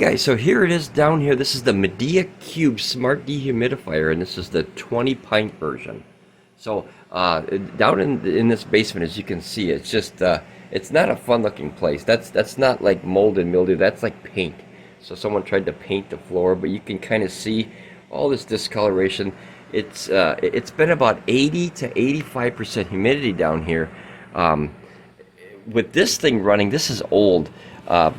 guys, so here it is down here. This is the MIDEA Cube Smart Dehumidifier, and this is the 20 pint version. So down in this basement, as you can see, it's just it's not a fun looking place. That's not like mold and mildew, that's like paint. So someone tried to paint the floor, but you can kind of see all this discoloration. It's been about 80 to 85% humidity down here. With this thing running, this is old.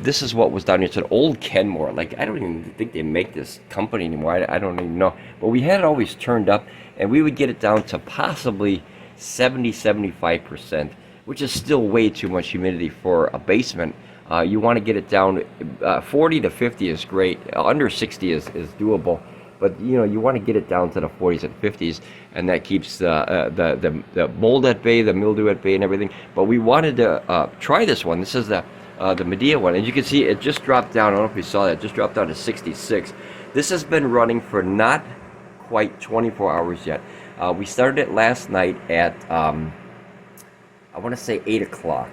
This is what was down here. It's an old Kenmore. Like, I don't even think they make this company anymore. I don't even know. But we had it always turned up, and we would get it down to possibly 70-75%, which is still way too much humidity for a basement. You want to get it down. 40 to 50 is great. Under 60 is doable. But you know, you want to get it down to the 40s and 50s, and that keeps the mold at bay, the mildew at bay, and everything. But we wanted to try this one. This is the MIDEA one, and you can see it just dropped down. I don't know if you saw that. It just dropped down to 66. This has been running for not quite 24 hours yet. We started it last night at I want to say 8 o'clock,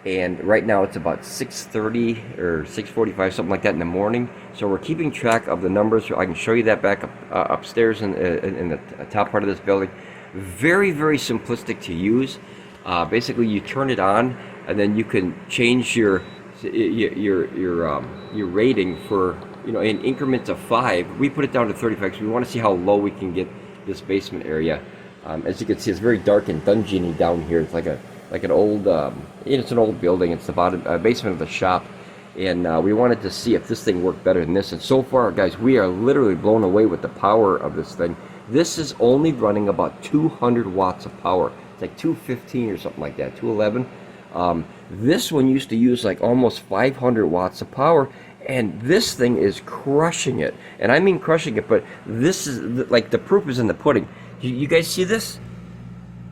and right now it's about 6:30 or 6:45, something like that in the morning. So we're keeping track of the numbers. I can show you that back upstairs in the top part of this building. Very, very simplistic to use. Basically, you turn it on, and then you can change your rating for, you know, in increments of 5. We put it down to 35 because we want to see how low we can get this basement area. As you can see, it's very dark and dungeony down here. It's like an old, it's an old building. It's the bottom basement of the shop, and we wanted to see if this thing worked better than this. And so far, guys, we are literally blown away with the power of this thing. This is only running about 200 watts of power. It's like 215 or something like that, 211. This one used to use like almost 500 watts of power, and this thing is crushing it. And I mean crushing it, but this is like the proof is in the pudding. You guys see this?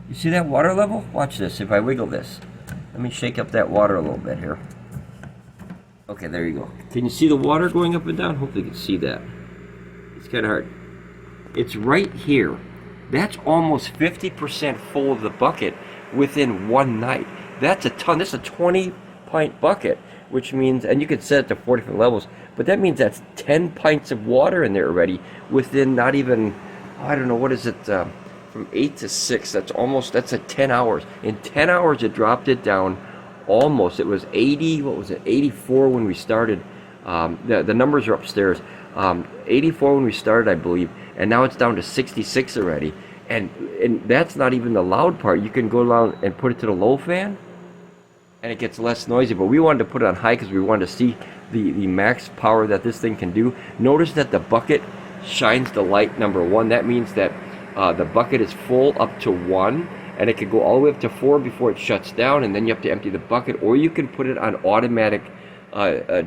You see that water level? Watch this. If I wiggle this, let me shake up that water a little bit here. Okay, there you go. Can you see the water going up and down? Hopefully you can see that. It's kind of hard. It's right here. That's almost 50% full of the bucket within one night. That's a ton. This is a 20 pint bucket, which means, and you could set it to 4 different levels, but that means that's 10 pints of water in there already within not even, I don't know, what is it, from 8 to 6, that's at 10 hours. In 10 hours it dropped it down almost. It was 80, what was it, 84 when we started. The numbers are upstairs. 84 when we started, I believe, and now it's down to 66 already. And that's not even the loud part. You can go down and put it to the low fan, and it gets less noisy. But we wanted to put it on high because we wanted to see the max power that this thing can do. Notice that the bucket shines the light, number 1. That means that the bucket is full up to 1, and it could go all the way up to 4 before it shuts down, and then you have to empty the bucket. Or you can put it on automatic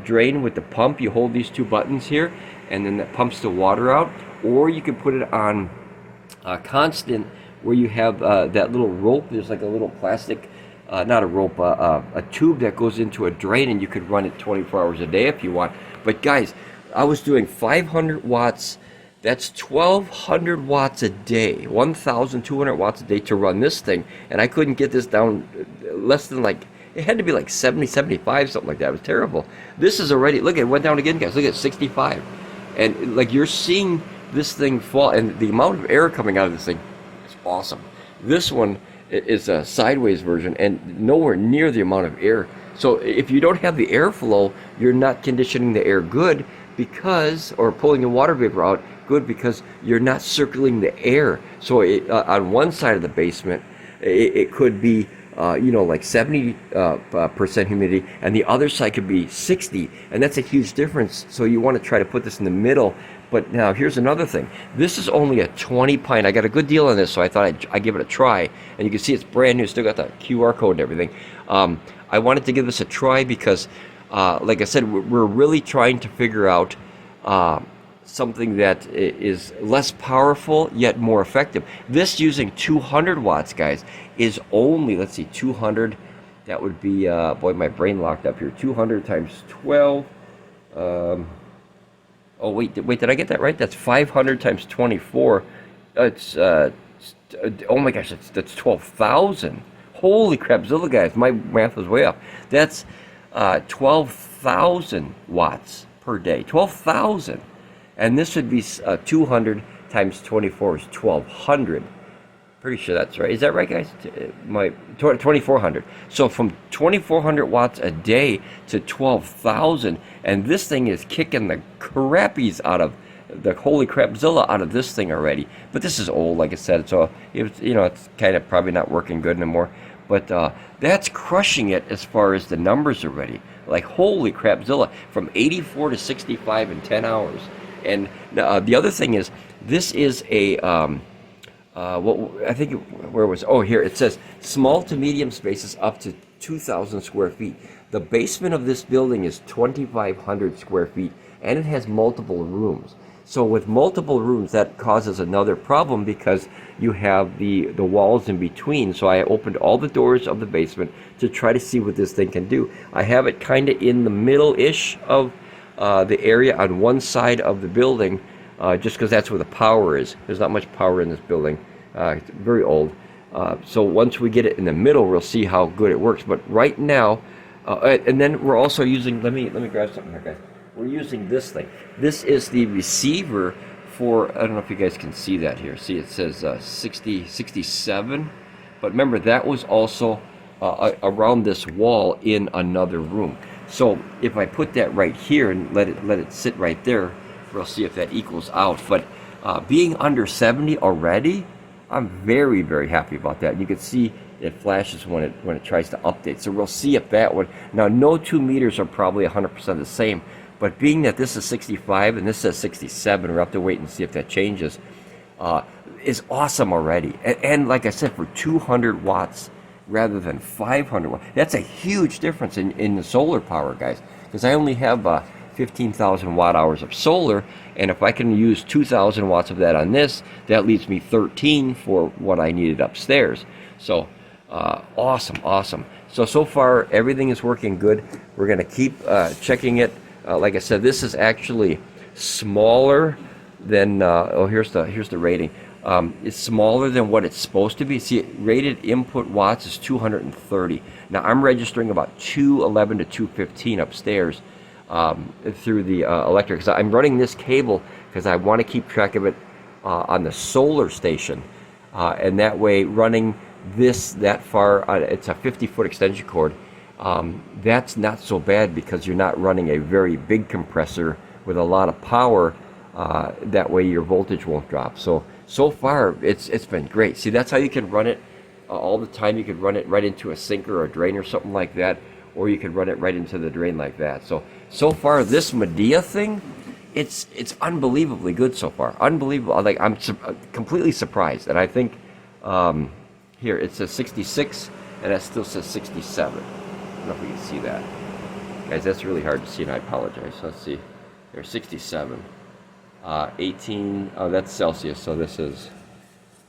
drain with the pump. You hold these 2 buttons here, and then that pumps the water out. Or you can put it on constant, where you have that little rope. There's like a little plastic, not a rope, a tube that goes into a drain, and you could run it 24 hours a day if you want. But guys, I was doing 500 watts. That's 1,200 watts a day, 1,200 watts a day to run this thing, and I couldn't get this down less than, like, it had to be like 70, 75, something like that. It was terrible. This is already, look, it went down again, guys. Look at 65. And like, you're seeing this thing fall, and the amount of air coming out of this thing is awesome. This one is a sideways version and nowhere near the amount of air. So if you don't have the airflow, you're not conditioning the air good, because, or pulling the water vapor out good, because you're not circulating the air. So on one side of the basement, it could be you know, like 70% humidity, and the other side could be 60, and that's a huge difference. So you want to try to put this in the middle. But now here's another thing. This is only a 20 pint. I got a good deal on this, so I thought I'd give it a try. And you can see it's brand new. Still got the QR code and everything. I wanted to give this a try because, like I said, we're really trying to figure out something that is less powerful yet more effective. This using 200 watts, guys, is only, let's see, 200. That would be, boy, my brain locked up here. 200 times 12. Oh, wait, did I get that right? That's 500 times 24. It's, oh my gosh, that's 12,000. Holy crapzilla, guys, my math was way off. That's 12,000 watts per day. 12,000. And this would be 200 times 24 is 1,200. Pretty sure that's right. Is that right, guys? 2,400. So from 2,400 watts a day to 12,000, and this thing is kicking the crappies out of the holy crapzilla out of this thing already. But this is old, like I said, so it's, you know, it's kind of probably not working good anymore. But that's crushing it as far as the numbers already. Like holy crapzilla, from 84 to 65 in 10 hours. And the other thing is, this is a what I think, where was, oh, here it says small to medium spaces up to 2,000 square feet. The basement of this building is 2,500 square feet, and it has multiple rooms. So with multiple rooms, that causes another problem because you have the walls in between. So I opened all the doors of the basement to try to see what this thing can do. I have it kind of in the middle-ish of the area on one side of the building, just because that's where the power is. There's not much power in this building. It's very old. So once we get it in the middle, we'll see how good it works. But right now, and then we're also using, let me grab something here, guys. We're using this thing. This is the receiver for, I don't know if you guys can see that here. See, it says 67. But remember, that was also around this wall in another room. So if I put that right here and let it sit right there, we'll see if that equals out. But being under 70 already, I'm very, very happy about that. And you can see it flashes when it tries to update. So we'll see if that one, now no 2 meters are probably 100% the same, but being that this is 65 and this says 67, we'll have to wait and see if that changes, is awesome already. And like I said, for 200 watts rather than 500 watts, that's a huge difference in the solar power, guys, because I only have 15,000 watt hours of solar, and if I can use 2,000 watts of that on this, that leaves me 13 for what I needed upstairs. So awesome. So far everything is working good. We're going to keep checking it. Like I said, this is actually smaller than here's the rating. It's smaller than what it's supposed to be. See, rated input watts is 230. Now I'm registering about 211 to 215 upstairs through the electric, because I'm running this cable because I want to keep track of it on the solar station, and that way running this that far, it's a 50-foot extension cord, that's not so bad because you're not running a very big compressor with a lot of power. That way your voltage won't drop. So far it's been great. See, that's how you can run it all the time. You could run it right into a sink or a drain or something like that, or you could run it right into the drain like that. So far this MIDEA thing, it's unbelievably good so far. Unbelievable. Like, I'm completely surprised. And I think here it says 66 and that still says 67. I don't know if we can see that, guys. That's really hard to see, and I apologize. Let's see. There's 67. 18. Oh, that's Celsius. So this is,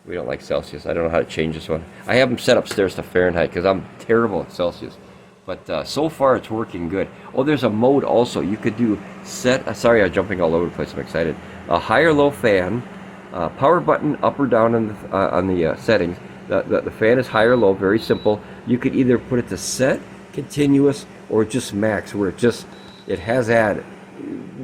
we don't like Celsius. I don't know how to change this one. I have them set upstairs to Fahrenheit because I'm terrible at Celsius. But so far it's working good. Oh, there's a mode also. You could do set. Sorry, I'm jumping all over the place. I'm excited. A high or low fan. Power button up or down on the settings. The fan is high or low. Very simple. You could either put it to set, continuous, or just max, where it has added.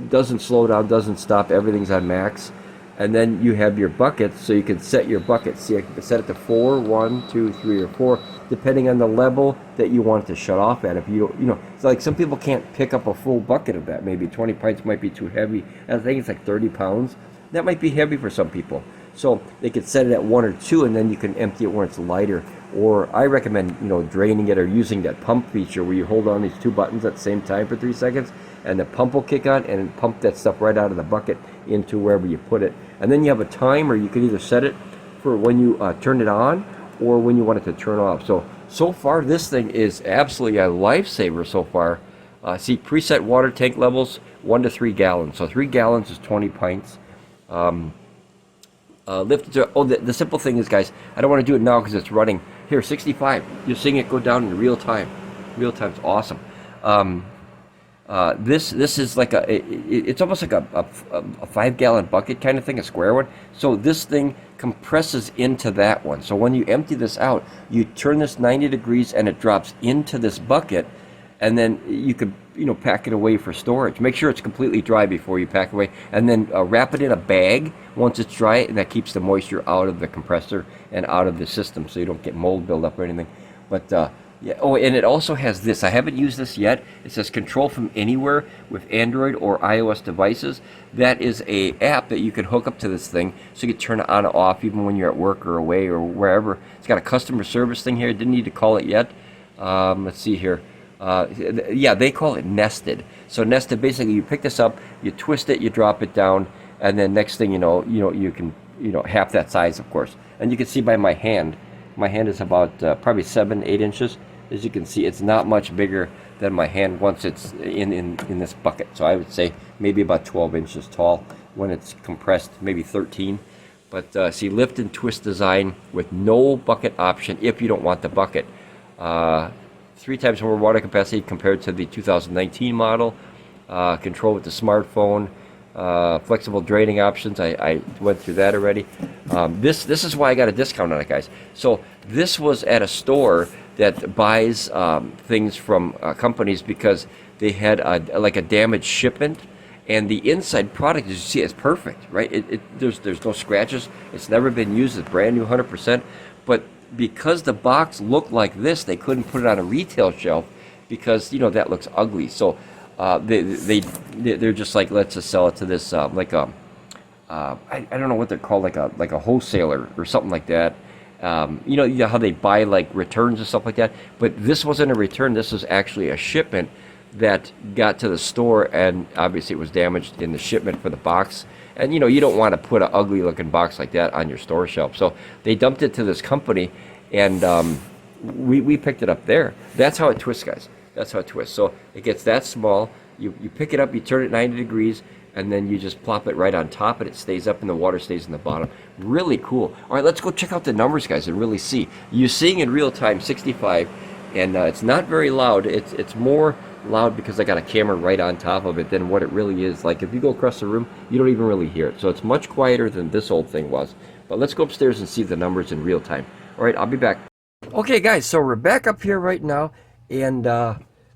Doesn't slow down, doesn't stop. Everything's on max. And then you have your buckets, so you can set your buckets. See, I can set it to 4, 1, 2, 3, or 4, depending on the level that you want it to shut off at. If you know, it's like some people can't pick up a full bucket of that. Maybe 20 pints might be too heavy. I think it's like 30 pounds. That might be heavy for some people. So they could set it at 1 or 2, and then you can empty it when it's lighter. Or I recommend, draining it or using that pump feature where you hold on these 2 buttons at the same time for 3 seconds, and the pump will kick on and pump that stuff right out of the bucket into wherever you put it. And then you have a timer. You can either set it for when you turn it on or when you want it to turn off. So far this thing is absolutely a lifesaver so far. See, preset water tank levels 1 to 3 gallons. So 3 gallons is 20 pints. The simple thing is, guys, I don't want to do it now because it's running. Here, 65. You're seeing it go down in real time. Real time's awesome. This is like it's almost like a 5-gallon bucket kind of thing, a square one. So this thing compresses into that one. So when you empty this out, you turn this 90 degrees and it drops into this bucket, and then you could, you know, pack it away for storage. Make sure it's completely dry before you pack it away, and then wrap it in a bag once it's dry, and that keeps the moisture out of the compressor and out of the system, so you don't get mold buildup or anything. But yeah. Oh, and it also has this. I haven't used this yet. It says control from anywhere with Android or iOS devices. That is a app that you can hook up to this thing, so you can turn it on or off even when you're at work or away or wherever. It's got a customer service thing here. Didn't need to call it yet. Let's see here. Yeah, they call it nested. So nested, basically, you pick this up, you twist it, you drop it down, and then next thing you know, you can, you know, half that size, of course. And you can see by my hand. My hand is about probably 7-8 inches. As you can see, it's not much bigger than my hand once it's in this bucket. So I would say maybe about 12 inches tall when it's compressed, maybe 13. But see, lift and twist design with no bucket option if you don't want the bucket. 3 times more water capacity compared to the 2019 model. Control with the smartphone. Flexible draining options. I went through that already. This is why I got a discount on it, guys. So this was at a store that buys things from companies because they had like a damaged shipment, and the inside product, as you see, is perfect, right? There's no scratches. It's never been used. It's brand new, 100%. But because the box looked like this, they couldn't put it on a retail shelf because, you know, that looks ugly. So they're just like, let's just sell it to this like a I don't know what they're called, like a wholesaler or something like that. You know how they buy like returns and stuff like that, but this wasn't a return. This was actually a shipment that got to the store, and obviously it was damaged in the shipment for the box. And you know, you don't want to put an ugly looking box like that on your store shelf, so they dumped it to this company, and we picked it up there. That's how it twists, guys. That's how it twists. So it gets that small. You pick it up, you turn it 90 degrees, and then you just plop it right on top, and it stays up, and the water stays in the bottom. Really cool. All right, let's go check out the numbers, guys, and really see. You're seeing in real time 65, and it's not very loud. It's more loud because I got a camera right on top of it than what it really is. Like if you go across the room, you don't even really hear it. So it's much quieter than this old thing was. But let's go upstairs and see the numbers in real time. All right, I'll be back. Okay, guys, so we're back up here right now, and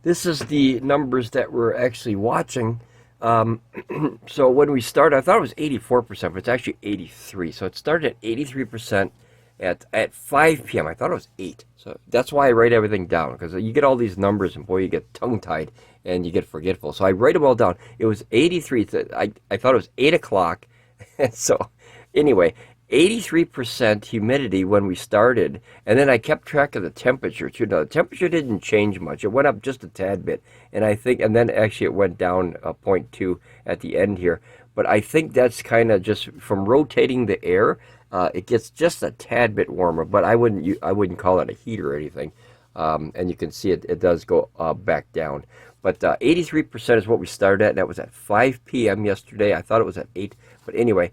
this is the numbers that we're actually watching. So when we started, I thought it was 84%, but it's actually 83. So it started at 83% at 5 p.m. I thought it was 8. So that's why I write everything down, because you get all these numbers and boy, you get tongue-tied and you get forgetful. So I write them all down. It was 83. I thought it was 8 o'clock. So anyway, 83% humidity when we started, and then I kept track of the temperature too. Now the temperature didn't change much. It went up just a tad bit, and then actually it went down a 0.2 at the end here. But I think that's kind of just from rotating the air. It gets just a tad bit warmer, but I wouldn't call it a heat or anything. And you can see it does go back down. But 83% is what we started at, and that was at 5 p.m. yesterday. I thought it was at 8, but anyway.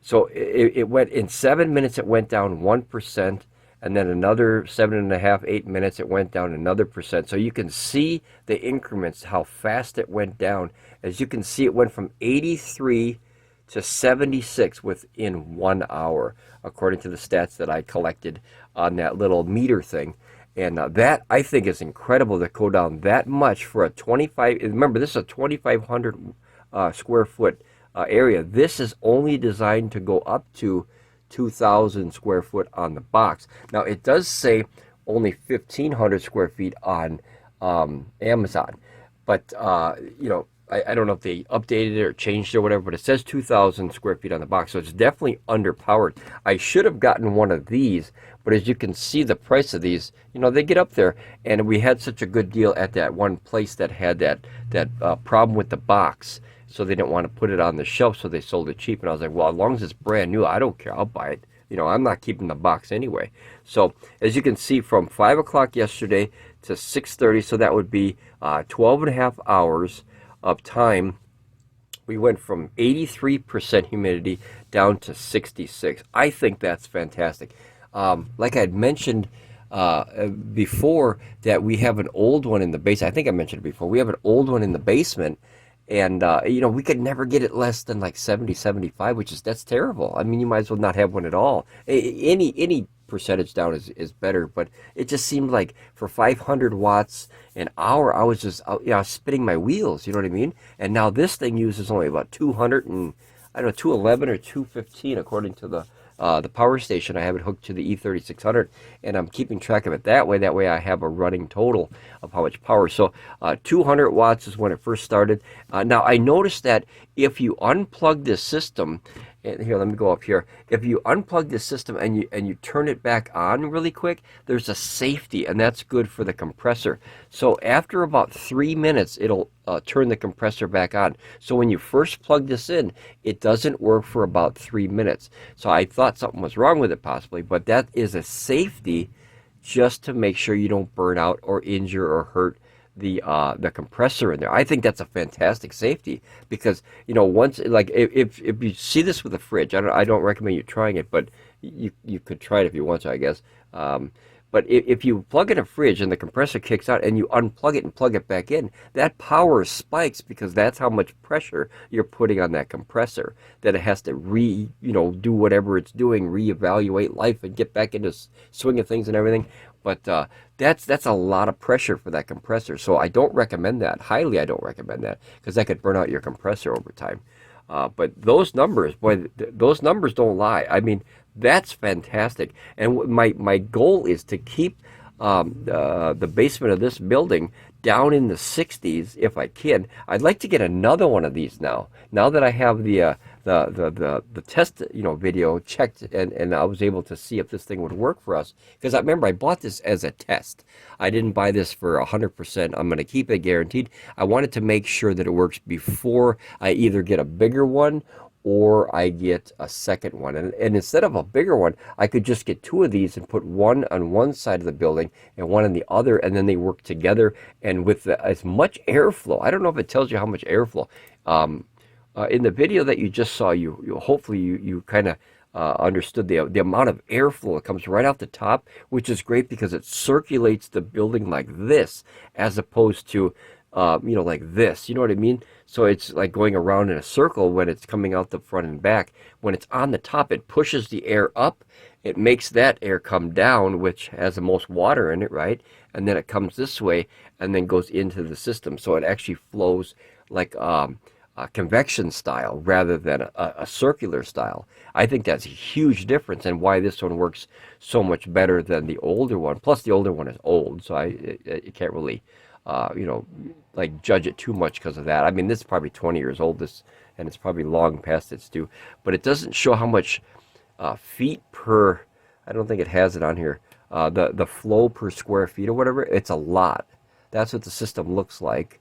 So it went in 7 minutes. It went down 1%, and then another 7.5, 8 minutes. It went down another percent. So you can see the increments, how fast it went down. As you can see, it went from 83 to 76 within 1 hour, according to the stats that I collected on that little meter thing. And that, I think, is incredible to go down that much for a 25. Remember, this is a 2,500 square foot area. This is only designed to go up to 2,000 square foot on the box. Now it does say only 1,500 square feet on Amazon, but you know, I don't know if they updated it or changed it or whatever, but it says 2,000 square feet on the box, so it's definitely underpowered. I should have gotten one of these, but as you can see, the price of these, you know, they get up there, and we had such a good deal at that one place that had that problem with the box. So they didn't want to put it on the shelf, so they sold it cheap. And I was like, well, as long as it's brand new, I don't care. I'll buy it. You know, I'm not keeping the box anyway. So as you can see, from 5 o'clock yesterday to 6:30, so that would be 12.5 hours of time, we went from 83% humidity down to 66. I think that's fantastic. Like I had mentioned before, that we have an old one in the basement. I think I mentioned it before. We have an old one in the basement. And, you know, we could never get it less than like 70, 75, that's terrible. I mean, you might as well not have one at all. Any percentage down is better, but it just seemed like for 500 watts an hour, I was just spinning my wheels, you know what I mean? And now this thing uses only about 200 and, I don't know, 211 or 215 according to the power station. I have it hooked to the E3600, and I'm keeping track of it that way. That way I have a running total of how much power. So 200 watts is when it first started. Now I noticed that if you unplug this system, and here, let me go up here. If you unplug this system and you turn it back on really quick, there's a safety, and that's good for the compressor. So after about 3 minutes, it'll turn the compressor back on. So when you first plug this in, it doesn't work for about 3 minutes. So I thought something was wrong with it possibly, but that is a safety just to make sure you don't burn out or injure or hurt the compressor in there. I think that's a fantastic safety, because once, like, if you see this with a fridge, I don't recommend you trying it, but you could try it if you want to, I guess. But if you plug in a fridge and the compressor kicks out and you unplug it and plug it back in, that power spikes, because that's how much pressure you're putting on that compressor, that it has to do whatever it's doing, reevaluate life and get back into swing of things and everything. But that's a lot of pressure for that compressor. So I don't recommend that. Highly, I don't recommend that, because that could burn out your compressor over time. But those numbers, boy, those numbers don't lie. I mean, that's fantastic. And my goal is to keep the basement of this building down in the 60s if I can. I'd like to get another one of these now. Now that I have the test video checked, and I was able to see if this thing would work for us, because I remember I bought this as a test. I didn't buy this for 100%. I'm going to keep it guaranteed. I wanted to make sure that it works before I either get a bigger one or I get a second one. And instead of a bigger one, I could just get 2 of these and put one on one side of the building and one on the other, and then they work together, and with as much airflow. I don't know if it tells you how much airflow. In the video that you just saw, hopefully you kind of understood the amount of airflow that comes right off the top, which is great because it circulates the building like this, as opposed to like this, you know what I mean? So it's like going around in a circle when it's coming out the front and back. When it's on the top, it pushes the air up. It makes that air come down, which has the most water in it, right? And then it comes this way and then goes into the system. So it actually flows like a convection style rather than a circular style. I think that's a huge difference, and why this one works so much better than the older one. Plus, the older one is old, so you can't really like judge it too much because of that. I mean, this is probably 20 years old, and it's probably long past its due, but it doesn't show how much feet per, I don't think it has it on here, the flow per square feet or whatever. It's a lot. That's what the system looks like.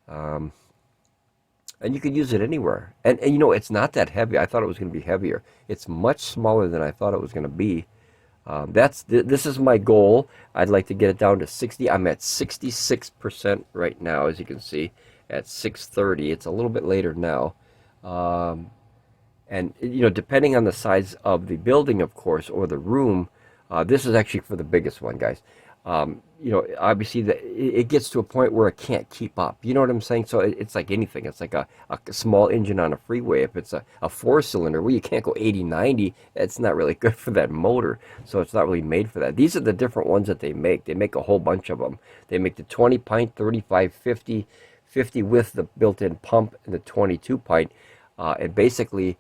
And you could use it anywhere. And it's not that heavy. I thought it was going to be heavier. It's much smaller than I thought it was going to be. This is my goal. I'd like to get it down to 60. I'm at 66% right now, as you can see, at 6:30. It's a little bit later now. And depending on the size of the building, of course, or the room, this is actually for the biggest one, guys. Obviously it gets to a point where it can't keep up. You know what I'm saying? So it's like anything. It's like a small engine on a freeway. If it's a 4-cylinder, well, you can't go 80, 90. It's not really good for that motor. So it's not really made for that. These are the different ones that they make. They make a whole bunch of them. They make the 20 pint, 35, 50, 50 with the built-in pump, and the 22 pint. And basically,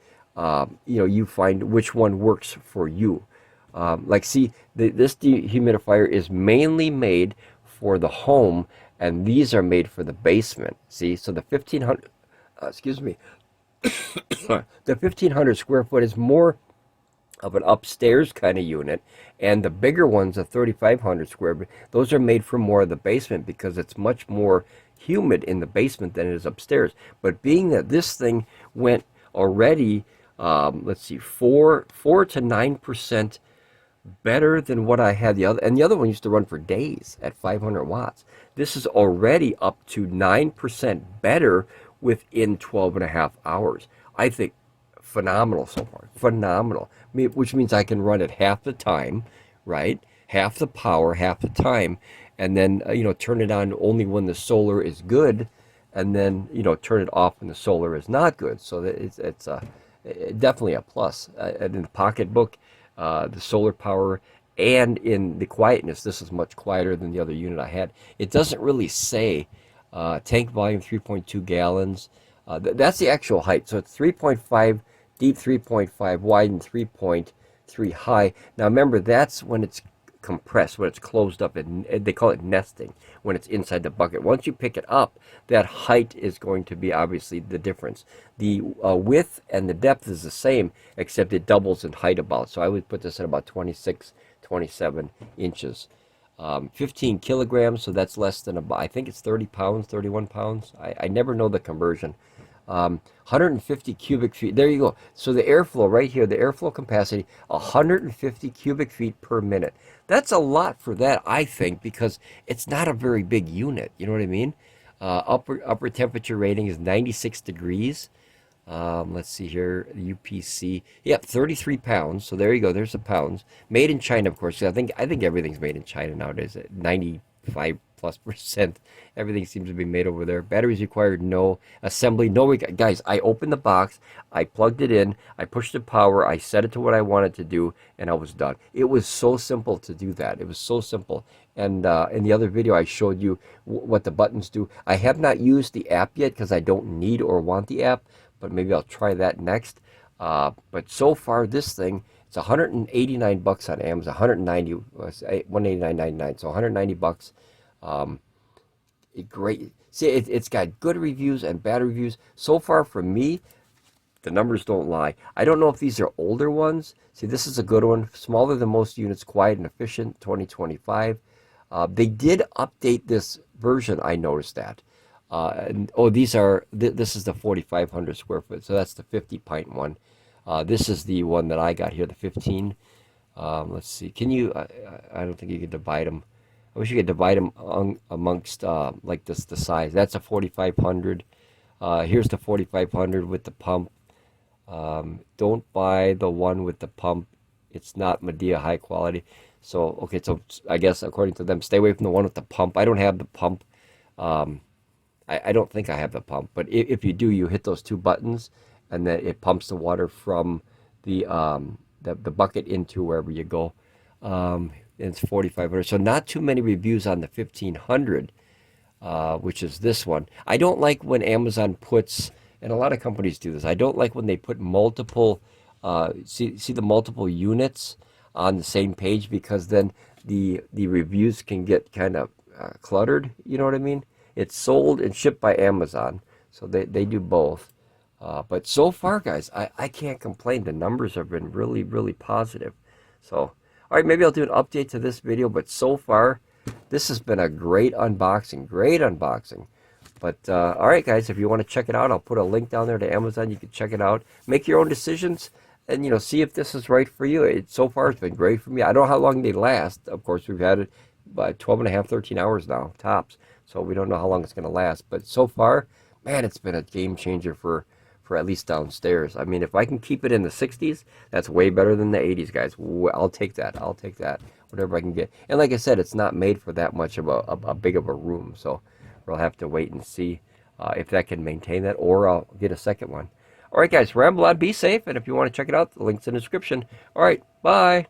you find which one works for you. This dehumidifier is mainly made for the home, and these are made for the basement. See, so the 1500, the 1500 square foot is more of an upstairs kind of unit, and the bigger ones, the 3500 square, those are made for more of the basement, because it's much more humid in the basement than it is upstairs. But being that this thing went already, let's see, 4 to 9% better than what I had the other one used to run for days at 500 watts. This is already up to 9% better within 12 and a half hours. I think phenomenal so far. Phenomenal. Which means I can run it half the time, right? Half the power, half the time, and then turn it on only when the solar is good, and then turn it off when the solar is not good. So it's definitely a plus. In the pocketbook, the solar power and in the quietness. This is much quieter than the other unit I had. It doesn't really say tank volume 3.2 gallons. That's the actual height. So it's 3.5 deep, 3.5 wide, and 3.3 high. Now remember, that's when it's compressed, when it's closed up, and they call it nesting, when it's inside the bucket. Once you pick it up, that height is going to be obviously the difference. The width and the depth is the same, except it doubles in height about. So I would put this at about 26, 27 inches. 15 kilograms, so that's less than about, I think it's 30 pounds, 31 pounds. I never know the conversion. 150 cubic feet. There you go. So the airflow right here, the airflow capacity, 150 cubic feet per minute. That's a lot for that, I think, because it's not a very big unit. You know what I mean? Upper temperature rating is 96 degrees. Let's see here, the UPC. Yep, 33 pounds. So there you go. There's the pounds. Made in China, of course. I think everything's made in China nowadays. 95+%. Everything seems to be made over there. Batteries required, no. Assembly, no. Guys, I opened the box, I plugged it in, I pushed the power, I set it to what I wanted to do, and I was done. It was so simple to do that. It was so simple. And in the other video, I showed you what the buttons do. I have not used the app yet because I don't need or want the app, but maybe I'll try that next. But so far, this thing, it's 189 bucks on Amazon. 189.99, so 190 bucks. Great. See, it's got good reviews and bad reviews. So far, for me, the numbers don't lie. I don't know if these are older ones. See, this is a good one. Smaller than most units, quiet and efficient, 2025. They did update this version, I noticed that. This is the 4,500 square foot, so that's the 50 pint one. This is the one that I got here, the 15. Let's see, can you, I don't think you can divide them. I wish you could divide them amongst, like this, the size. That's a 4,500. Here's the 4,500 with the pump. Don't buy the one with the pump. It's not MIDEA high quality. So, okay, so I guess according to them, stay away from the one with the pump. I don't have the pump. I don't think I have the pump, but if you do, you hit those two buttons, and then it pumps the water from the bucket into wherever you go. It's 4,500. So not too many reviews on the 1,500, which is this one. I don't like when Amazon puts, and a lot of companies do this, I don't like when they put multiple, see the multiple units on the same page, because then the reviews can get kind of cluttered. You know what I mean? It's sold and shipped by Amazon, so they do both. But so far, guys, I can't complain. The numbers have been really, really positive. So, all right, maybe I'll do an update to this video, but so far, this has been a great unboxing, But, all right, guys, if you want to check it out, I'll put a link down there to Amazon. You can check it out. Make your own decisions and, you know, see if this is right for you. So far, it's been great for me. I don't know how long they last. Of course, we've had it by 12 and a half, 13 hours now, tops. So we don't know how long it's going to last. But so far, man, it's been a game changer for at least downstairs. I mean, if I can keep it in the 60s, that's way better than the 80s, guys. I'll take that. I'll take that. Whatever I can get. And like I said, it's not made for that much of a big of a room. So we'll have to wait and see if that can maintain that, or I'll get a second one. All right, guys, ramble on, be safe. And if you want to check it out, the link's in the description. All right, bye.